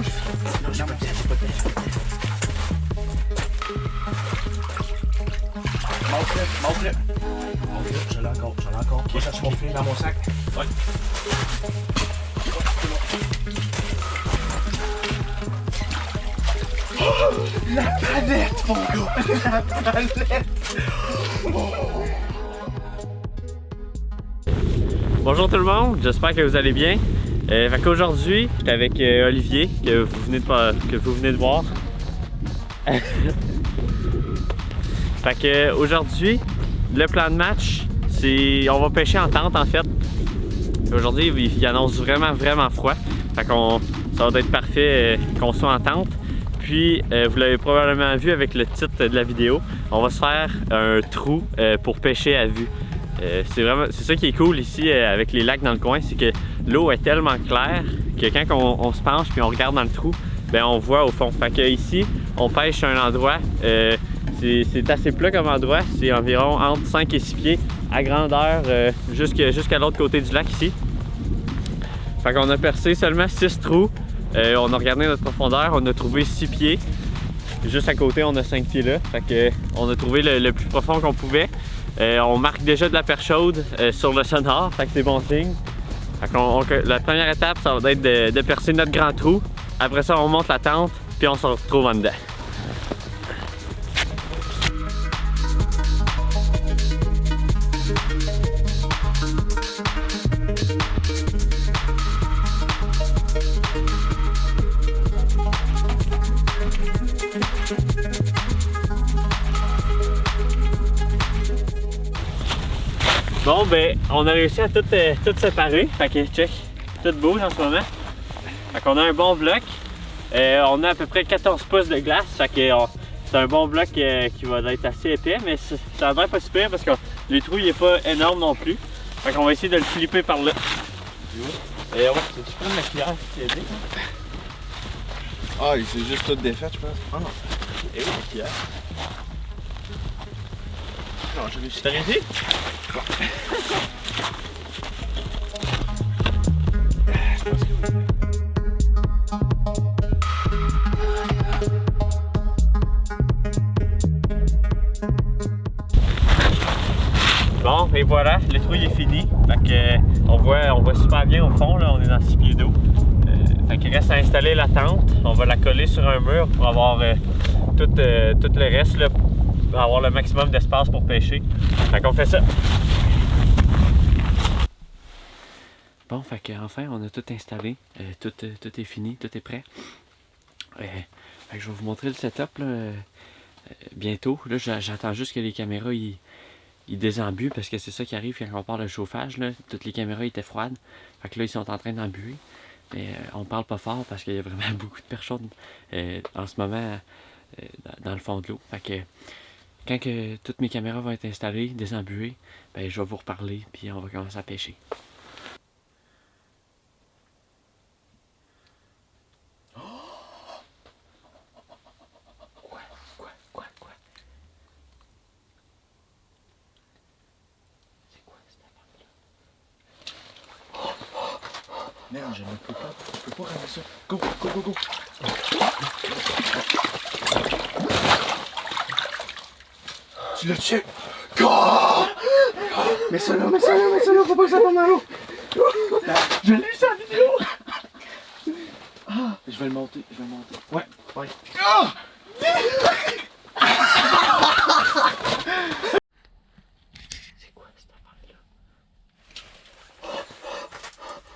bouge. Non, j'ai pas de tête, j'ai pas de tête. Montre-le. Montre-le, je l'ai encore. Ok, je cherche mon fil dans mon sac. Ouais. Oh, la palette, mon gars! La palette! Bonjour tout le monde, j'espère que vous allez bien. Fait qu'aujourd'hui, j'étais avec Olivier, que vous venez de voir. Fait que aujourd'hui, le plan de match, c'est on va pêcher en tente en fait. Aujourd'hui, il annonce vraiment froid. Fait qu'on ça va être parfait qu'on soit en tente. Puis, vous l'avez probablement vu avec le titre de la vidéo, on va se faire un trou pour pêcher à vue. C'est ça qui est cool ici avec les lacs dans le coin, c'est que l'eau est tellement claire que quand on se penche puis on regarde dans le trou, ben on voit au fond. Fait que ici, on pêche à un endroit, c'est assez plat comme endroit, c'est environ entre 5 et 6 pieds à grandeur jusqu'à l'autre côté du lac ici. Fait qu'on a percé seulement 6 trous, on a regardé notre profondeur, on a trouvé 6 pieds. Juste à côté, on a 5 pieds là, fait que on a trouvé le plus profond qu'on pouvait. On marque déjà de la perche chaude sur le sonar, fait que c'est bon signe. Fait la première étape, ça va être de percer notre grand trou. Après ça, on monte la tente, puis on se retrouve en dedans. Bon ben, on a réussi à tout séparer, fait que check, tout bouge en ce moment. Fait qu'on a un bon bloc, on a à peu près 14 pouces de glace, fait que c'est un bon bloc qui va être assez épais, mais ça a l'air pas super parce que le trou il est pas énorme non plus. Fait qu'on va essayer de le flipper par là. Ouais, tu prends la cuillère qui est bien? Ah, c'est juste tout défait, je pense. Ah non. Et où la cuillère? Non, j'ai réussi. T'as réussi? Bon. Je pense que oui. Bon, et voilà, le trou il est fini. Fait que on voit super bien au fond, là, on est dans 6 pieds d'eau. Fait qu'il reste à installer la tente. On va la coller sur un mur pour avoir tout le reste, là, pour avoir le maximum d'espace pour pêcher. Fait qu'on fait ça. Bon, fait qu'enfin, on a tout installé. Tout est fini, tout est prêt. Fait que je vais vous montrer le setup là, bientôt. Là, j'attends juste que les caméras ils désembuent parce que c'est ça qui arrive quand on parle de chauffage. Là. Toutes les caméras étaient froides. Fait que là, ils sont en train d'embuer. Mais on parle pas fort parce qu'il y a vraiment beaucoup de perches chaudes en ce moment dans le fond de l'eau. Fait que quand toutes mes caméras vont être installées, désembuées, ben, je vais vous reparler puis on va commencer à pêcher. Merde, je ne peux pas ramener ça. Go. Tu l'as tué? Go! Mais ça là, faut pas que ça tombe dans l'eau. Je l'ai eu sur la vidéo. Je vais le monter. Ouais. Ah! C'est quoi cette affaire-là?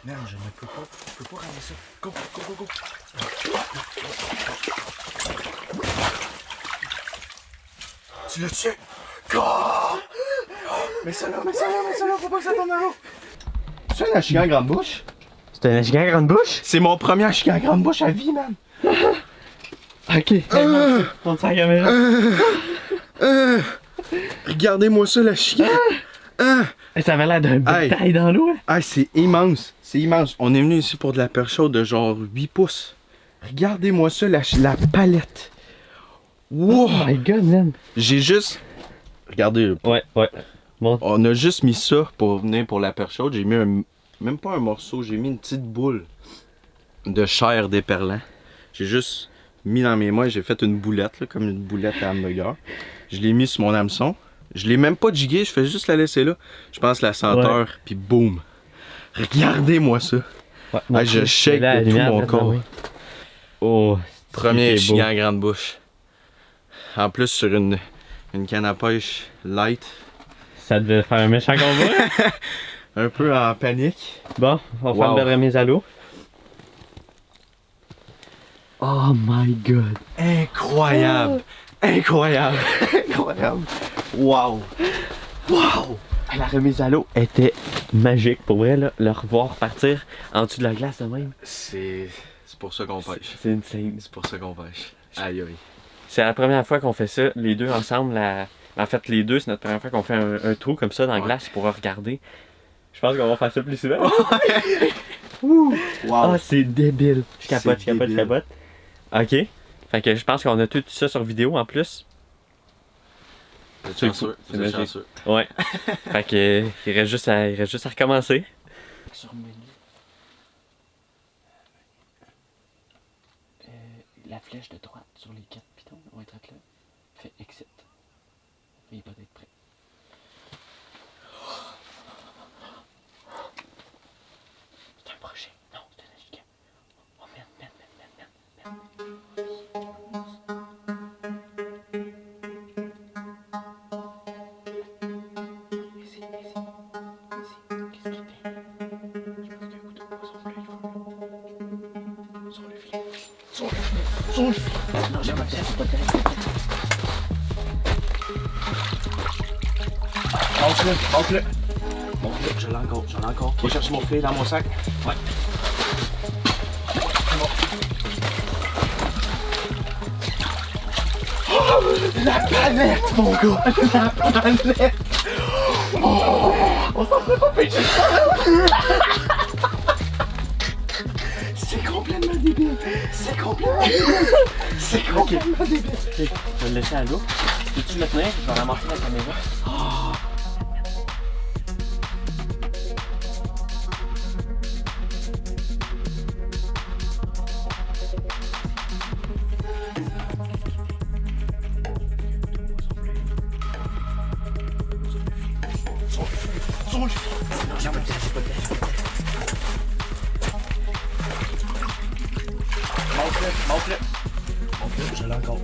Merde, je ne peux pas ramener ça. Go. Tu l'as tué? Go! Mais ça là, faut pas que ça tombe dans l'eau. C'est un achigan à grande bouche? C'est un achigan à grande bouche? C'est mon premier achigan à grande bouche à vie, man. Ok, monte sa caméra. Regardez-moi ça, l'achigan. Ça avait l'air d'un bétail dans l'eau. Hein? Ah, c'est immense. On est venu ici pour de la perche chaude de genre 8 pouces. Regardez-moi ça, la palette. Wow! Oh my god, man. J'ai juste... Regardez. Ouais. Bon. On a juste mis ça pour venir pour la perche chaude. J'ai mis même pas un morceau, j'ai mis une petite boule de chair d'éperlant. J'ai juste mis dans mes mains, j'ai fait une boulette, là, comme une boulette à hamburger. Je l'ai mis sur mon hameçon. Je l'ai même pas jigué, je fais juste la laisser là. Je pense la senteur, puis boum. Regardez-moi ça. Ouais, je shake de tout mon corps. Oh, Premier c'est beau. chien à grande bouche. En plus sur une canne à pêche light. Ça devait faire un méchant combat. Un peu en panique. Bon, on va faire une belle remise à l'eau. Oh my god. Incroyable! Incroyable! Incroyable! Wow! Wow! La remise à l'eau était magique. Pour vrai, là, le revoir partir en dessous de la glace de même. C'est pour ça qu'on pêche. C'est insane. C'est pour ça qu'on pêche. Aïe aïe. C'est la première fois qu'on fait ça, les deux ensemble. En fait, les deux, c'est notre première fois qu'on fait un trou comme ça dans la glace pour regarder. Je pense qu'on va faire ça plus souvent. Wow! Ah, c'est débile. Je capote, C'est je capote, je débile. capote. Ok. Fait que je pense qu'on a tout ça sur vidéo en plus. Vous êtes chanceux. C'est Vous êtes magique. chanceux. Ouais. Fait que il reste juste à recommencer. Sur menu. La flèche de droite sur les 4 pitons va être là. Fait exit. Il va être prêt. C'est un projet. Non, c'est un agicam. Oh merde. Ici. Qu'est-ce qu'il fait? Je pense qu'un couteau de poisson bleu, il faut. Sur le filet. Non, j'ai pas de pas de Montre-le! Montre-le, je l'ai encore. Va chercher mon filet dans mon sac. Ouais. Oh, la palette, mon gars! La palette! Oh, on s'en fait pas pêcher ça! C'est complètement débile! C'est complètement débile! Je vais le laisser à l'eau. Peux-tu me tenir? Je vais ramasser la caméra. Montre-le! Je l'ai encore.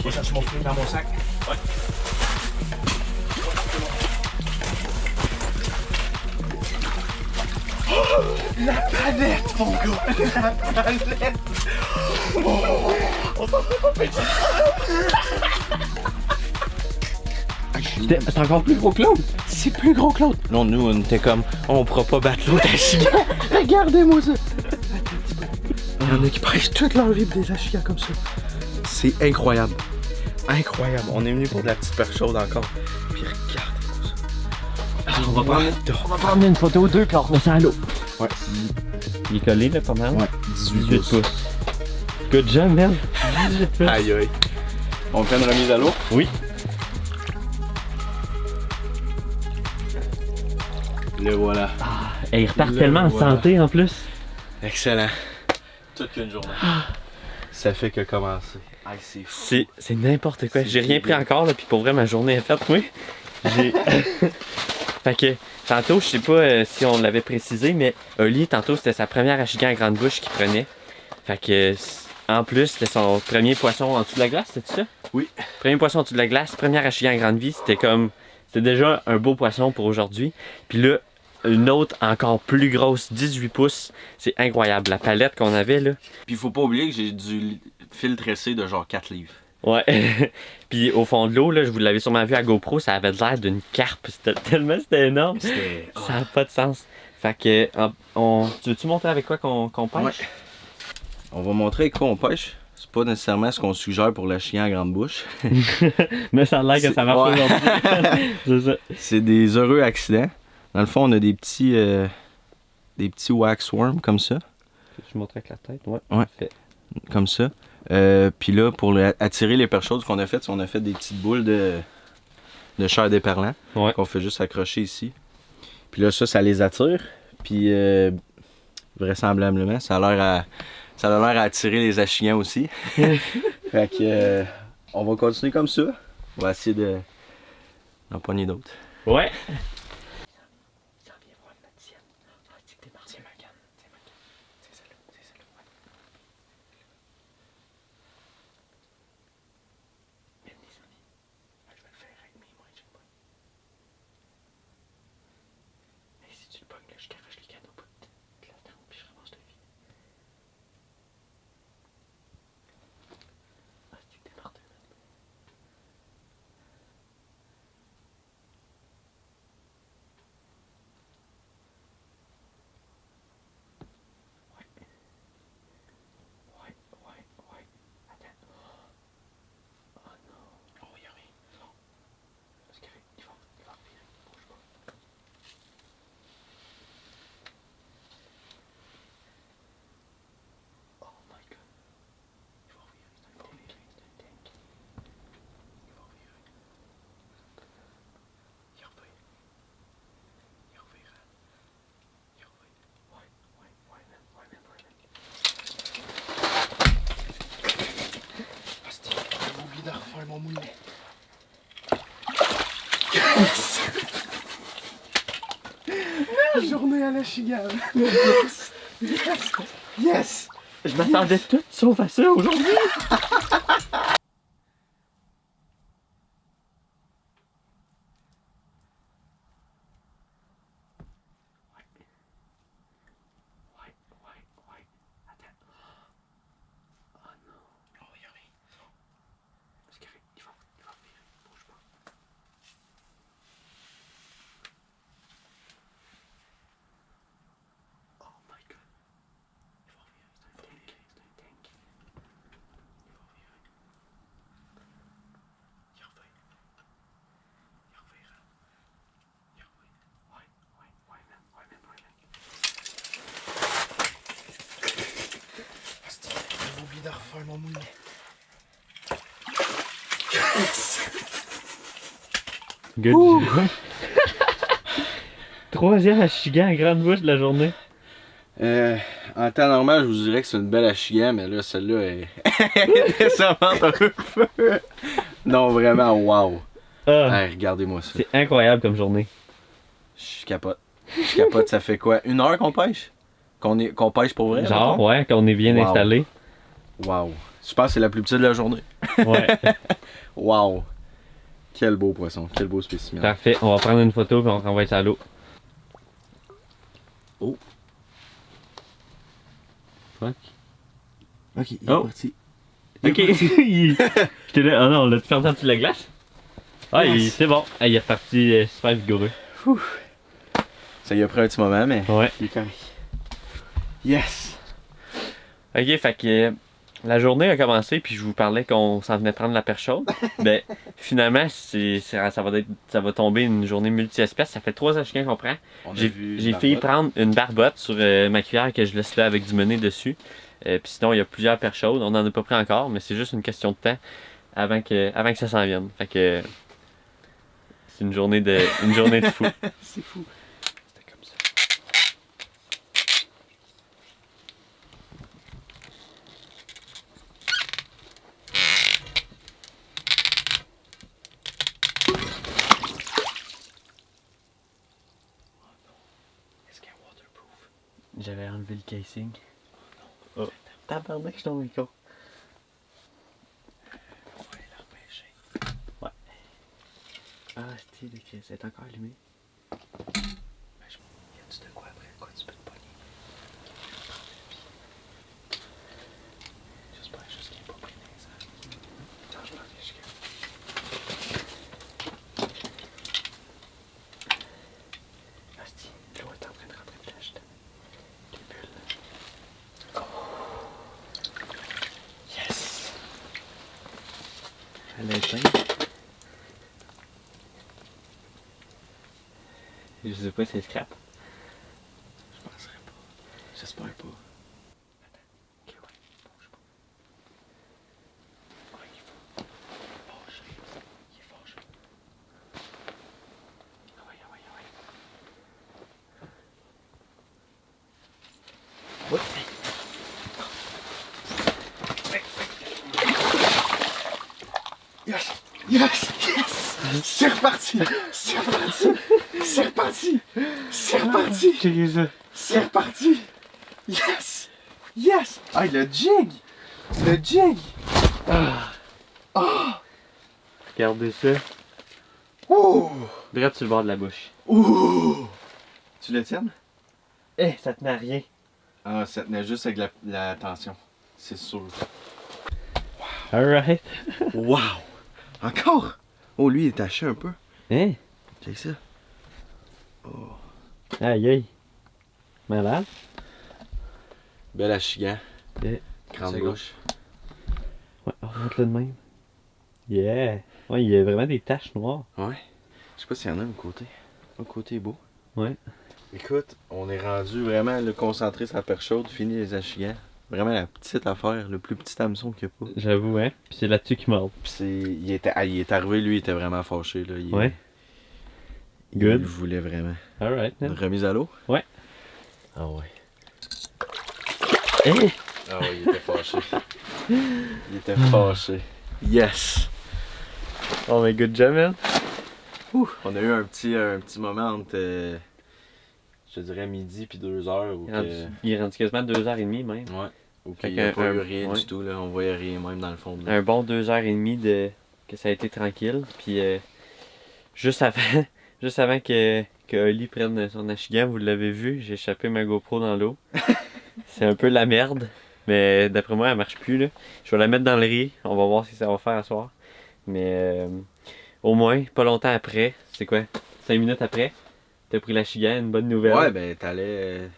Va chercher mon filet dans mon sac. Ouais. Oh, la palette, mon gars! La palette! Oh, on s'en fait pas pêcher! C'est encore plus gros que l'autre. C'est plus gros que l'autre! Non, nous, on était comme, on pourra pas battre l'autre achigan. Regardez-moi ça! Il y en a qui pêchent toute leur vie des achigans comme ça. C'est incroyable. Incroyable. On est venu pour de la petite perche chaude encore. Puis regardez-moi ça. On va prendre une photo d'eux puis on remet ça à l'eau. Ouais. Il est collé là pas mal. Ouais, 18 pouces. Good job, man. 18 pouces. Aïe aïe. On fait une remise à l'eau? Oui. Le voilà. Et il repart Le tellement en voilà. santé en plus. Excellent. Toute qu'une journée. Ça fait que commencer. Aïe, c'est fou. C'est n'importe quoi. C'est J'ai rien pris débile. encore là, puis pour vrai ma journée est faite, oui. J'ai. Fait que tantôt, je sais pas si on l'avait précisé, mais Oli, tantôt c'était sa première achigan à grande bouche qu'il prenait. Fait que en plus, c'était son premier poisson en dessous de la glace, c'était ça? Oui. Premier poisson en dessous de la glace, première achigan à grande vie, c'était déjà un beau poisson pour aujourd'hui. Puis là, une autre encore plus grosse, 18 pouces. C'est incroyable. La palette qu'on avait là. Puis faut pas oublier que j'ai du fil tressé de genre 4 livres. Ouais. Puis au fond de l'eau, là, je vous l'avais sûrement vu à GoPro, ça avait l'air d'une carpe. C'était énorme. C'était. Ça n'a pas de sens. Fait que, tu veux-tu montrer avec quoi qu'on pêche? Ouais. On va montrer avec quoi on pêche. C'est pas nécessairement ce qu'on suggère pour la chien à grande bouche. Mais ça a l'air que ça marche Ouais. aujourd'hui. C'est ça. C'est des heureux accidents. Dans le fond, on a des petits waxworms comme ça. Peux-tu montrer avec la tête? Ouais. Ouais. Fait. Comme ça. Puis là, pour attirer les perches chaudes, ce qu'on a fait, c'est qu'on a fait des petites boules de chair d'éperlant. Ouais. Qu'on fait juste accrocher ici. Puis là, ça les attire. Puis vraisemblablement, ça Ça a l'air à attirer les Achigans aussi. Fait que on va continuer comme ça. On va essayer d'en pogner d'autres. Ouais. Mon moulinet. Journée à la chigane. Yes! Yes! Yes! Je m'attendais tout sauf à ça aujourd'hui. J'ai oublié de refaire mon moulinet. Good job. Troisième Achigan à grande bouche de la journée. En temps normal, je vous dirais que c'est une belle Achigan, mais là, celle-là est récemment un peu. Non, vraiment, wow. Ah, Hey, regardez-moi ça. c'est incroyable comme journée. Je capote. Je capote, ça fait quoi? 1 heure qu'on pêche? Qu'on pêche pour vrai? Genre, mettons? ouais, qu'on est bien Wow. installé. Wow. Je pense que c'est la plus petite de la journée. Ouais. Wow. Quel beau poisson, quel beau spécimen. Parfait, on va prendre une photo et on renvoie ça à l'eau. Oh. Fuck. Ok, il est Oh. parti. Ok. J'étais là, oh non, on l'a-tu perdu en dessous de la glace? Ah, Yes. c'est bon. Ah, il est reparti super vigoureux. Ça y a pris un petit moment, mais Ouais. il est correct. Yes! Ok, fait que la journée a commencé, puis je vous parlais qu'on s'en venait prendre la perche chaude. Ben, finalement, ça va tomber une journée multi-espèces. Ça fait 3 Achigans qu'on prend. On a J'ai vu j'ai la failli botte. prendre une barbotte sur ma cuillère que je laisse là avec du mené dessus. Puis sinon, il y a plusieurs perches chaudes. On n'en a pas pris encore, mais c'est juste une question de temps avant que ça s'en vienne. Fait que c'est une journée de fou. C'est fou. C'était comme ça. Est-ce qu'elle est waterproof? J'avais enlevé le casing. Oh. Tabarnak, je suis tombé con. On va aller la repêcher. Ah, c'est encore allumé. Ben, y a-tu de quoi après? Quoi tu peux te pogner? J'espère juste qu'il n'est pas pris dans les airs. Non, je pense que je suis Asti, l'eau est en train de rentrer dedans. Les bulles. Yes! Elle a éteint. Je sais pas si c'est scrap. Je penserais pas. J'espère pas. Attends. Ok, ouais. Bouge pas. Ouais, il est fâché. Il est fâché. Ah ouais, ah ouais, ah ouais. Ouais. Yes! Yes! C'est reparti! C'est reparti! C'est reparti! C'est reparti! C'est reparti! Yes! Yes! Ah, le jig! Le jig! Regardez ça. Ouh! Direct sur le bord de la bouche. Ouh! Tu le tiennes? Eh, ça tenait à rien. Ah, ça tenait juste avec la tension. C'est sûr. Alright. Wow! Encore? Oh, lui, il est taché un peu. Hein? Check ça. Aïe aïe. Malade? Bel achigan. Eh, Grande c'est bouche. Ouais, on va le de même. Yeah! Ouais, il y a vraiment des taches noires. Ouais. Je sais pas s'il y en a un côté. Un côté est beau. Ouais. Écoute, on est rendu vraiment le concentré sur la perche chaude, fini les achigans. Vraiment la petite affaire, le plus petit hameçon qu'il y a pas. J'avoue, hein. Puis c'est là-dessus qu'il mord. Puis il est arrivé, lui, il était vraiment fâché. Là. Ouais. Il Good. voulait vraiment. Alright, Une hein. remise à l'eau? Ouais. Ah ouais. Eh! Ah ouais, il était fâché. Il était fâché. Yes! Oh my good job, man. Ouh, on a eu un petit moment entre, je dirais, midi puis 2 heures. Où Il est rendu quasiment 2h30 même. Ouais. Où Fait il n'y a pas eu qu'un- rien ouais. du tout. Là. On voyait rien même dans le fond. Là. Un bon 2h30 de que ça a été tranquille. Puis juste avant, juste avant que Oli prenne son achigan, vous l'avez vu, j'ai échappé ma GoPro dans l'eau. C'est un peu la merde. Mais d'après moi, elle marche plus. Là. Je vais la mettre dans le riz. On va voir ce que ça va faire à soir. Mais au moins, pas longtemps après, c'est quoi? 5 minutes après, t'as pris l'achigan, une bonne nouvelle. Ouais, ben t'allais.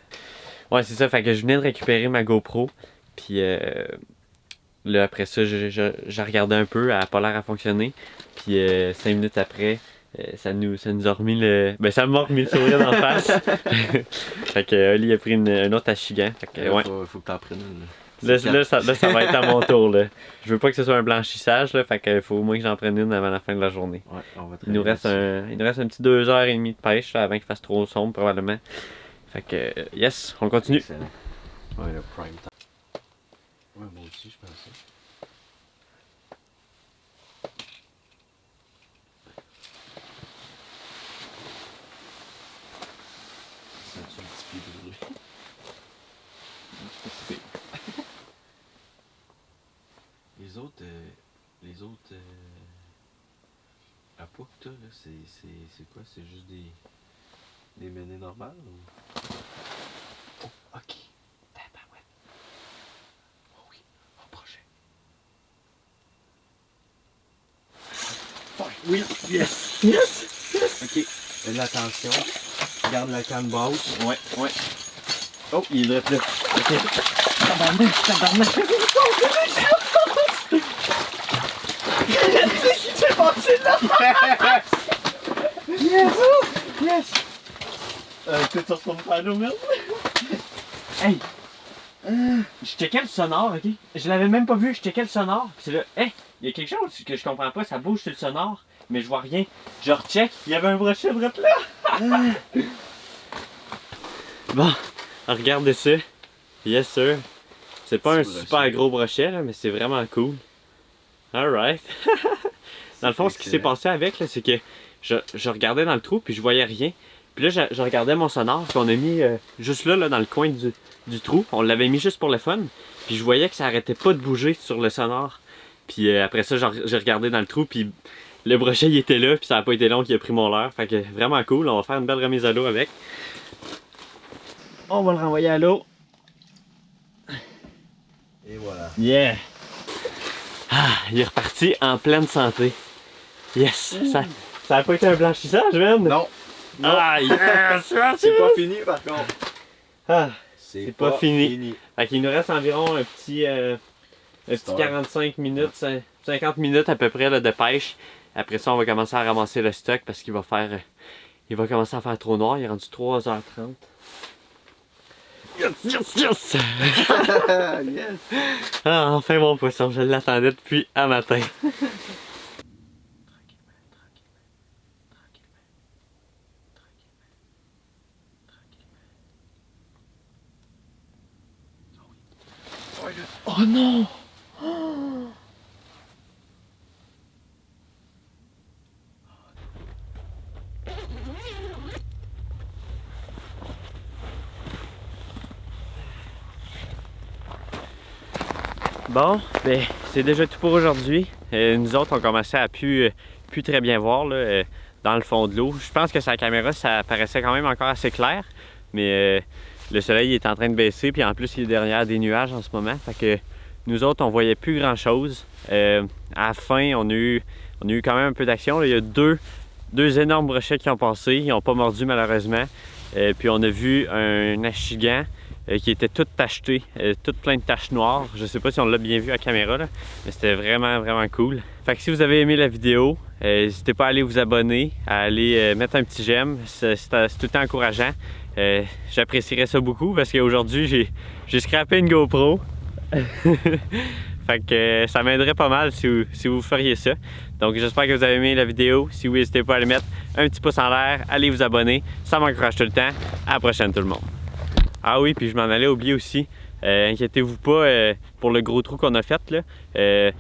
Ouais, c'est ça. Fait que je venais de récupérer ma GoPro. Puis là, après ça, je regardais un peu. Elle a pas l'air à fonctionner. Puis 5 minutes après, ça nous a remis le. Ben, ça m'a remis le sourire d'en face. Fait que Oli a pris un autre achigan. Fait que, ouais. Faut que t'en prennes une. Là, ça va être à mon tour. Là. Je veux pas que ce soit un blanchissage. Là, fait que faut au moins que j'en prenne une avant la fin de la journée. Ouais, on va Il nous reste un petit 2h30 de pêche là, avant qu'il fasse trop sombre probablement. Fait que yes, on continue. Excellent. Ouais, le prime time. Ouais, moi aussi, je pensais. C'est un petit peu brûlé. Les autres à poids que t'as, là, c'est quoi? C'est juste des menées normales ou? Oh, ok. Tabarouette. Oh oui, approchez. Oui, yes! Yes! Yes! Ok, fais de l'attention. Garde la canne basse. Ouais, ouais. Oh, il est là. Ok. Tabarnak. Qu'est-ce qui s'est passé là? Yes! Yes! Tu retournes pas à l'eau, merde? Hey! Je checkais le sonore, ok? Je l'avais même pas vu, je checkais le sonore. Pis c'est là, hey! Il y a quelque chose que je comprends pas, ça bouge sur le sonore, mais je vois rien. Je recheck, il y avait un brochet de là! Bon, regardez ça. Yes, sir. C'est pas un Petit super brochet. gros brochet, là, mais c'est vraiment cool. Alright. Dans le fond, ce qui s'est passé avec, là, c'est que je regardais dans le trou, puis je voyais rien. Puis là, je regardais mon sonore, puis on a mis juste là, dans le coin du trou. On l'avait mis juste pour le fun. Puis je voyais que ça arrêtait pas de bouger sur le sonore. Puis après ça, j'ai regardé dans le trou, puis le brochet, il était là, puis ça a pas été long qu'il a pris mon leurre. Fait que vraiment cool. On va faire une belle remise à l'eau avec. On va le renvoyer à l'eau. Et voilà. Yeah! Ah, il est reparti en pleine santé. Yes! Ça a pas été un blanchissage, man? Non. Ah, yes! C'est pas fini par contre. Ah, C'est pas fini. Fait qu'il nous reste environ un petit 45 minutes, 50 minutes à peu près là, de pêche. Après ça, on va commencer à ramasser le stock parce qu'il va faire. Il va commencer à faire trop noir. Il est rendu 3h30. Yes, yes, yes! Yes! Ah, enfin mon poisson, je l'attendais depuis un matin. Oh non! Bon, ben c'est déjà tout pour aujourd'hui. Nous autres, on commençait à plus très bien voir là, dans le fond de l'eau. Je pense que sa caméra, ça paraissait quand même encore assez clair, mais le soleil est en train de baisser, puis en plus, il est derrière des nuages en ce moment. Fait que nous autres, on voyait plus grand-chose. À la fin, on a eu quand même un peu d'action. Il y a deux énormes brochets qui ont passé. Ils n'ont pas mordu malheureusement. Puis on a vu un achigan qui était tout tacheté, tout plein de taches noires. Je sais pas si on l'a bien vu à la caméra, là, mais c'était vraiment, vraiment cool. Fait que si vous avez aimé la vidéo, n'hésitez pas à aller vous abonner, à aller mettre un petit j'aime. C'est tout le temps encourageant. J'apprécierais ça beaucoup parce qu'aujourd'hui, j'ai scrappé une GoPro. Fait que ça m'aiderait pas mal si vous feriez ça. Donc j'espère que vous avez aimé la vidéo. Si oui, n'hésitez pas à aller mettre un petit pouce en l'air, allez vous abonner. Ça m'encourage tout le temps. À la prochaine tout le monde. Ah oui, puis je m'en allais oublier aussi. Inquiétez-vous pas pour le gros trou qu'on a fait là.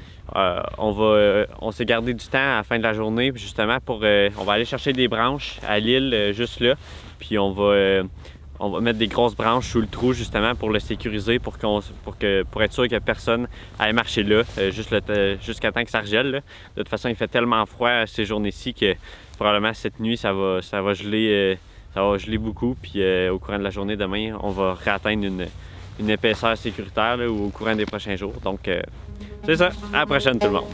On s'est gardé du temps à la fin de la journée justement pour on va aller chercher des branches à l'île juste là. Puis on va mettre des grosses branches sous le trou justement pour le sécuriser, pour être sûr que personne aille marcher là jusqu'à temps que ça regèle. Là. De toute façon, il fait tellement froid ces journées-ci que probablement cette nuit ça va geler beaucoup. Puis au courant de la journée demain, on va réatteindre une épaisseur sécuritaire là, au courant des prochains jours. Donc c'est ça. À la prochaine tout le monde.